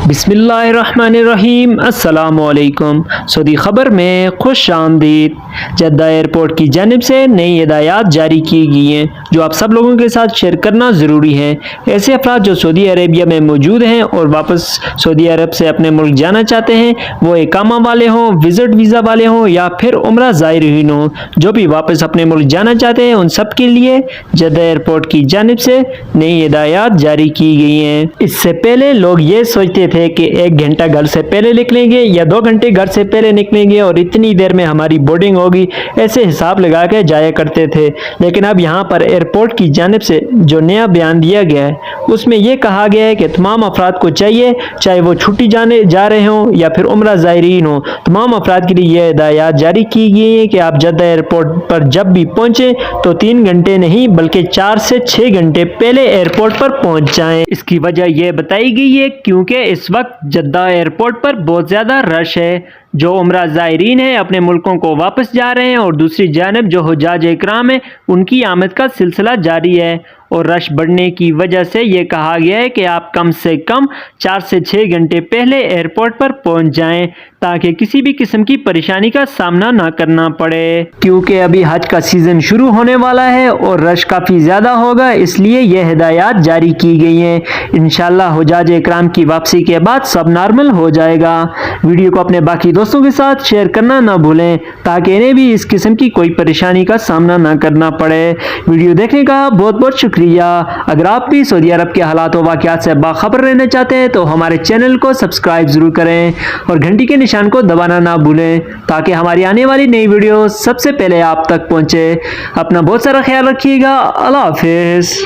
बिस्मिल्लाहिर्रहमानिर्रहीम। अस्सलाम वालेकुम। सऊदी खबर में खुश आमदीद। जद्दा एयरपोर्ट की जानिब से नई हिदायत जारी की गई हैं जो आप सब लोगों के साथ शेयर करना ज़रूरी है। ऐसे अफराद जो सऊदी अरेबिया में मौजूद हैं और वापस सऊदी अरब से अपने मुल्क जाना चाहते हैं, वो इकामा वाले हों, विज़िट वीज़ा वाले हों या फिर उम्रा ज़ायरीन हों, जो भी वापस अपने मुल्क जाना चाहते हैं, उन सब के लिए जद्दा एयरपोर्ट की जानिब से नई हिदायत जारी की गई हैं। इससे पहले लोग ये सोचते थे कि 1 घंटा घर से पहले निकलेंगे या 2 घंटे घर से पहले निकलेंगे और इतनी देर में हमारी बोर्डिंग होगी, ऐसे हिसाब लगा के जाया करते थे। लेकिन अब यहाँ पर एयरपोर्ट की जानिब से जो नया बयान दिया गया है, उसमें यह कहा गया है कि तमाम अफराद को चाहिए, चाहे वो छुट्टी जाने जा रहे हों या फिर उम्रा ज़ायरीन हों, तमाम अफराद के लिए यह हिदायत जारी की गई है कि आप जद्दा एयरपोर्ट पर जब भी पहुँचें तो 3 घंटे नहीं बल्कि 4 से 6 घंटे पहले एयरपोर्ट पर पहुँच जाएँ। इसकी वजह यह बताई गई है क्योंकि इस वक्त जद्दा एयरपोर्ट पर बहुत ज़्यादा रश है। जो उम्रा ज़ायरीन है अपने मुल्कों को वापस जा रहे हैं और दूसरी जानिब जो हुज्जाज इकराम है उनकी आमद का सिलसिला जारी है और रश बढ़ने की वजह से ये कहा गया है कि आप कम से कम 4 से 6 घंटे पहले एयरपोर्ट पर पहुंच जाएं ताकि किसी भी किस्म की परेशानी का सामना ना करना पड़े, क्योंकि अभी हज का सीज़न शुरू होने वाला है और रश काफ़ी ज़्यादा होगा, इसलिए यह हिदायत जारी की गई है। इंशाअल्लाह हुज्जाज इकराम की वापसी के बाद सब नॉर्मल हो जाएगा। वीडियो को अपने बाकी दोस्तों के साथ शेयर करना ना भूलें ताकि इन्हें भी इस किस्म की कोई परेशानी का सामना ना करना पड़े। वीडियो देखने का बहुत बहुत शुक्रिया। अगर आप भी सऊदी अरब के हालात व वाक़यात से बाखबर रहना चाहते हैं तो हमारे चैनल को सब्सक्राइब जरूर करें और घंटी के निशान को दबाना ना भूलें ताकि हमारी आने वाली नई वीडियो सबसे पहले आप तक पहुंचे। अपना बहुत सारा ख्याल रखिएगा। अल्लाह हाफिज़।